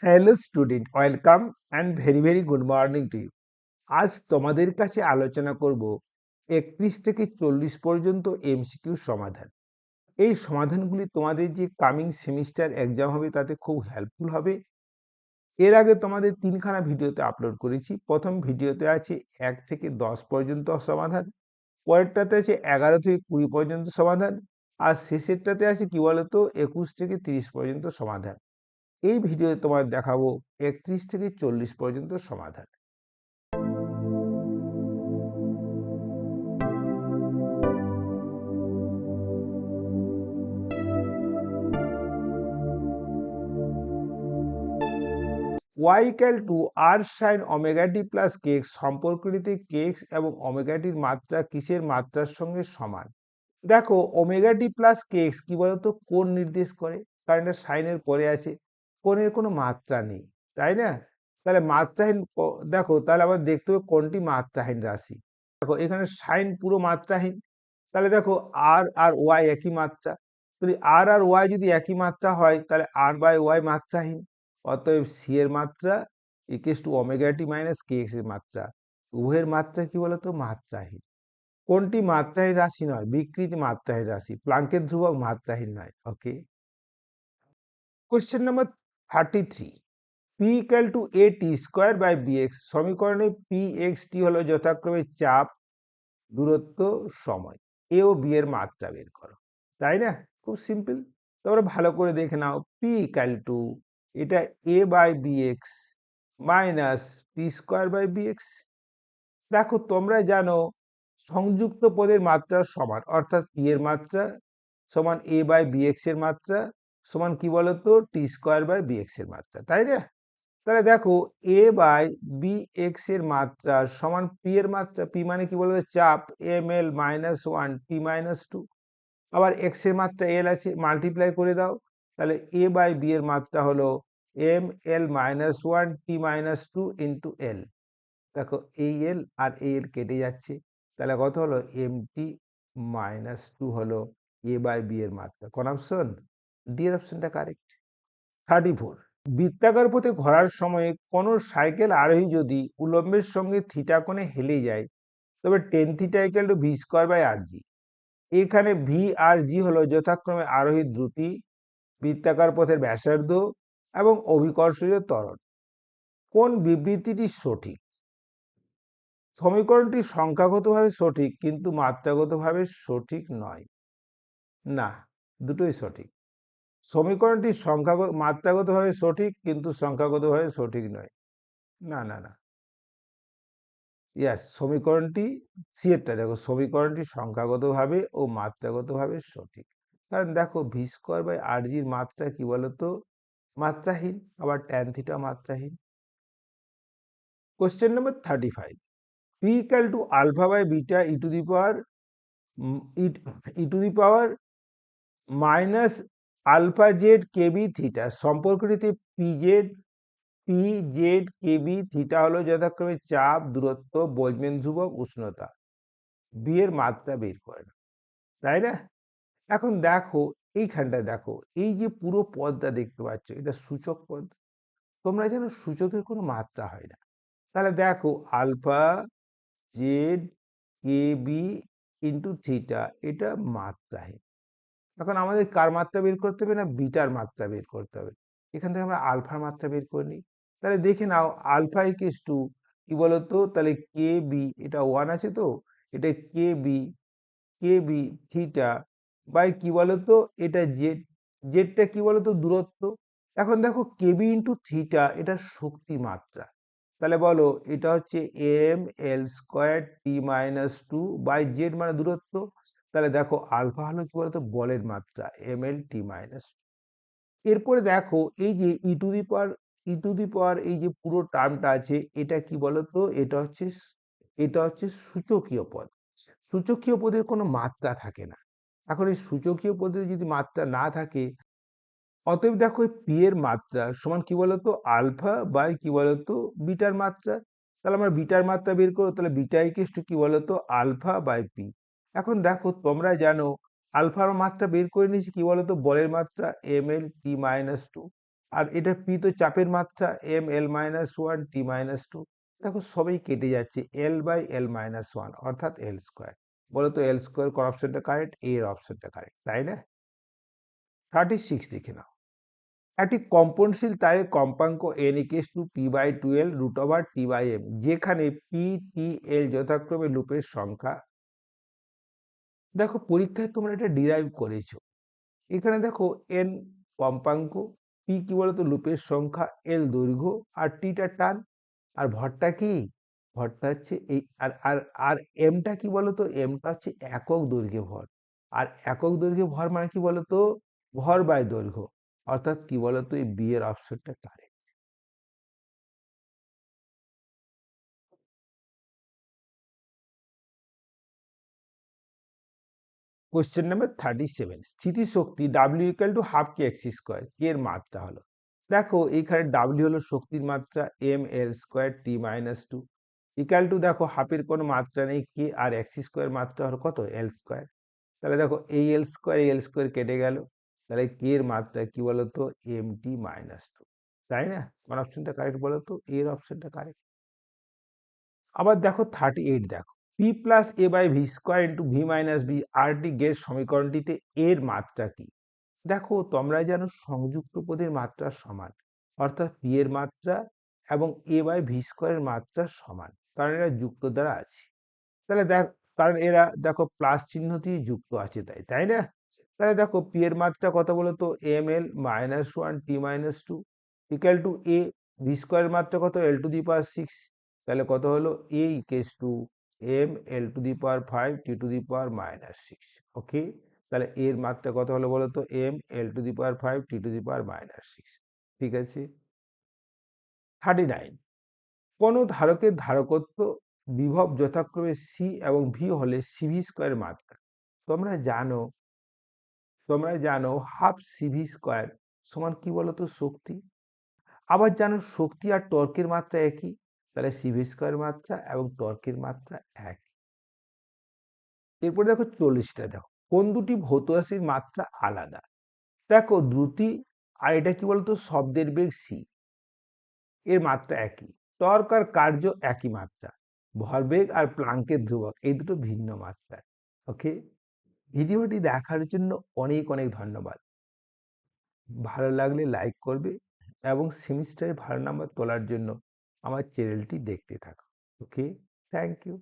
Hello student, welcome and very very good morning to you. আজ তোমাদের কাছে আলোচনা করব 31 থেকে 40 পর্যন্ত এমসিকিউ সমাধান। এই সমাধানগুলি তোমাদের যে কামিং সেমিস্টার এক্সাম হবে তাতে খুব হেল্পফুল হবে। এর আগে তোমাদের তিনখানা ভিডিওতে আপলোড করেছি। প্রথম ভিডিওতে আছে 1 থেকে 10 পর্যন্ত সমাধান, পরেরটাতে আছে 11 থেকে 20 পর্যন্ত সমাধান, আর শেষেরটাতে আছে কি বলতো 21 থেকে 30 পর্যন্ত সমাধান। এই ভিডিওতে তোমাদের দেখাবো 31 থেকে 40 পর্যন্ত সমাধান। y equal to r sin omega t plus kx সম্পর্কটিতে kx এবং ওমেগা টির মাত্রা কিসের মাত্রার সঙ্গে সমান। দেখো ওমেগা টি প্লাস kx কি বলতো কোণ নির্দেশ করে, কারণ এটা সাইনের পরে আছে, কোণের কোনো মাত্রা নেই, তাই না? তাহলে মাত্রাহীন দেখো তাহলে আবার দেখতে হবে কোনটি মাত্রাহীন রাশি। দেখো এখানে সাইন পুরো মাত্রাহীন, তাহলে দেখো আর ওয়াই একই মাত্রা। যদি আর ওয়াই যদি একই মাত্রা হয় তাহলে আর বাই ওয়াই মাত্রাহীন। অতএব সি এর মাত্রা equals to omega t minus K x এর মাত্রা, উভয়ের মাত্রা কি বলতো মাত্রাহীন। কোনটি মাত্রাহীন রাশি নয়? বিকৃতি মাত্রাহীন রাশি, প্লাঙ্কের ধ্রুবক মাত্রাহীন নয়। Okay, question number 33, P equal to A T square by B X সমীকরণে পি এক্স টি হলো যথাক্রমে চাপ, দূরত্ব, সময়। এ ও বি এর মাত্রা বের করো। তাই না? খুব সিম্পল। তোমরা ভালো করে দেখে নাও, পি ইকুয়াল টু এটা A by B X minus T square by B X. দেখো তোমরা জানো সংযুক্ত পদের মাত্রা সমান, অর্থাৎ পি এর মাত্রা সমান এ বাই বি এক্স এর মাত্রা সমান কি বলতো টি স্কোয়ার বাই বি এক্স এর মাত্রা, তাই না? তাহলে দেখো এ বাই বি এক্স এর মাত্রা সমান পি এর মাত্রা, পি মানে কি বলতো চাপ, M L minus one T minus two, আবার এক্স এর মাত্রা এল আছে, মাল্টিপ্লাই করে দাও। তাহলে এ বাই বি এর মাত্রা হলো M L minus one T minus two into L. দেখো এই এল আর এই এল কেটে যাচ্ছে, তাহলে কত হলো এম টি মাইনাস টু হলো এ বাই বি এর মাত্রা। কোন অপশন? ডি এর অপশনটা কারেক্ট। 34, বৃত্তাকার পথে ঘোরার সময় কোনো সাইকেল আরোহী যদি উলম্বের সঙ্গে থিটা কোণে হেলে যায় তবে ten theta equal to V square by R G. এখানে ভি আর জি হলো যথাক্রমে আরোহীর দ্রুতি, বৃত্তাকার পথের ব্যাসার্ধ এবং অভিকর্ষজ ত্বরণ। কোন বিবৃতিটি সঠিক? সমীকরণটি সংখ্যাগতভাবে সঠিক কিন্তু মাত্রাগতভাবে সঠিক নয়। না, দুটোই সঠিক। সমীকরণটি মাত্রাগতভাবে সঠিক কিন্তু সংখ্যাগতভাবে সঠিক নয়। না না না, ইয়াস, সমীকরণটি সি এরটা দেখো, সমীকরণটি সংখ্যাগতভাবে ও মাত্রাগতভাবে সঠিক। কারণ দেখো ভি স্কোয়ার বাই আর জির মাত্রা কি বলতো মাত্রাহীন, আবার ট্যান থিটা মাত্রাহীন। Question number 35, P equal to alpha by beta E to the power E to the power minus alpha Z KB theta সম্পর্কটিতে পি জেড কেবি থিটা হলো যথাক্রমে চাপ, দূরত্ব, বোলজম্যান ধ্রুবক, উষ্ণতা। বি এর মাত্রা বের করে না, তাই না? এখন দেখো এইখানটা দেখো, এই যে পুরো পদটা দেখতে পাচ্ছ এটা সূচক পদ। তোমরা জানো সূচকের কোনো মাত্রা হয় না। তাহলে দেখো alpha Z K B into theta এটা মাত্রাহীন। এখন আমাদের কার মাত্রা বের করতে হবে? না বিটার মাত্রা বের করতে হবে। এখান থেকে আমরা আলফার মাত্রা বের করে নিই। তাহলে দেখে নাও আলফা ইকুয়ালস টু কি বলতো, তাহলে কে বি, এটা ওয়ান আছে তো, এটা কে বি থিটা বাই কি বলতো এটা জেড, জেডটা কি বলতো দূরত্ব। এখন দেখো কেবি ইন্টু থিটা এটা শক্তি মাত্রা, তাহলে বলো এটা হচ্ছে M L square T minus two by Z মানে দূরত্ব। তাহলে দেখো আলফা হলো কি বলতো বলের মাত্রা এম এল টি মাইনাস। এরপরে দেখো এই যে ই টু দি পাওয়ার এই যে পুরো টার্মটা আছে এটা কি বলতো এটা হচ্ছে সূচকীয় পদ। সূচকীয় পদের কোনো মাত্রা থাকে না। এখন এই সূচকীয় পদের যদি মাত্রা না থাকে, অতএব দেখো পি এর মাত্রা সমান কি বলতো আলফা বাই কি বলতো বিটার মাত্রা। তাহলে আমরা বিটার মাত্রা বের করবো, তাহলে বিটা ইকুয়ালস টু কি বলতো আলফা বাই পি। এখন দেখো তোমরা জানো আলফার মাত্রা বের করে নিয়েছি কি বলতো বলের মাত্রা M L T minus two. আর এটা পি তো চাপের মাত্রা, M L minus one T minus two. দেখো সবই কেটে যাচ্ছে, L by L minus one অর্থাৎ এল স্কোয়ার। বলো তো এল স্কোয়ার কোন অপশনটা কারেক্ট? এর অপশনটা কারেক্ট, তাই না? 36 দেখে নাও। একটি কম্পনশীল তারের কম্পাঙ্ক n equals to P by 12 root over T by M, যেখানে পি টি এল যথাক্রমে লুপের সংখ্যা। দেখো পরীক্ষায় তোমরা এটা ডিরাইভ করেছো। এখানে দেখো এন কম্পাঙ্ক, পি কি বলতো লুপের সংখ্যা, এল দৈর্ঘ্য, আর টিটা টান, আর ভরটা কি? ভরটা হচ্ছে এই, আর আর আর এমটা কি বলতো? এমটা হচ্ছে একক দৈর্ঘ্যে ভর। আর একক দৈর্ঘ্যে ভর মানে কি বলতো? ভর বাই দৈর্ঘ্য। অর্থাৎ কি বলতো? এই বি এর অপশনটা কারেক্ট। কোশ্চেন নাম্বার 37, স্থিতিশক্তি W equal to half K X square, K এর মাত্রা হলো। দেখো এখানে ডাব্লিউ হলো শক্তির মাত্রা, M L square T minus two equal to, দেখো হাফের কোনো মাত্রা নেই, কে আর এক্স স্কোয়ার মাত্রা হলো কত? এল স্কোয়ার। তাহলে দেখো এই এল স্কোয়ার কেটে গেল, তাহলে কে এর মাত্রা কি বলতো? এম টি মাইনাস টু, তাই না? কোন অপশনটা কারেক্ট বলতো? এর অপশনটা কারেক্ট। আবার দেখো 38, দেখো P plus A by V square into V minus B R D গের সমীকরণটিতে এর মাত্রা কি? দেখো তোমরা জানো সংযুক্ত পদের মাত্রা সমান, অর্থাৎ পি এর মাত্রা এবং এ বাই ভি স্কোয়ারের মাত্রা সমান, কারণ এরা যুক্ত দ্বারা আছে। তাহলে দেখ, কারণ এরা দেখো প্লাস চিহ্ন দিয়ে যুক্ত আছে, তাই তাই না? তাহলে দেখো পি এর মাত্রা কত বলতো? M L minus one T minus two equal to A, V স্কোয়ারের মাত্রা কত? L to the power six. তাহলে কত হলো? A equals to M L to the power five T to the power minus six. Okay, তাহলে এর মাত্রা কত হলো বলতো? M L to the power five T to the power minus six. ঠিক আছে। 39, কোনো ধারকের ধারকত্ব বিভব যথাক্রমে সি এবং ভি হলে সিভি স্কোয়ারের মাত্রা। তোমরা জানো, হাফ সিভি স্কোয়ার সমান কি বলতো? শক্তি। আবার জানো শক্তি আর টর্কের মাত্রা একই, তাহলে সিভি স্কোয়ারের মাত্রা এবং টর্কের মাত্রা এক। এরপর দেখো 40টা, দেখো কোন দুটি ভৌত রাশির মাত্রা আলাদা? দেখো দ্রুতি আর এটা কি বলতো? শব্দের বেগ সি, এর মাত্রা একই। টর্ক আর কার্য একই মাত্রা। ভরবেগ আর প্লাঙ্কের ধ্রুবক এই দুটো ভিন্ন মাত্রা। ওকে, ভিডিওটি দেখার জন্য অনেক অনেক ধন্যবাদ। ভালো লাগলে লাইক করবে এবং সেমিস্টারে ভালো নাম্বার তোলার জন্য আমার চ্যানেলটি দেখতে থাকো। ওকে, থ্যাংক ইউ।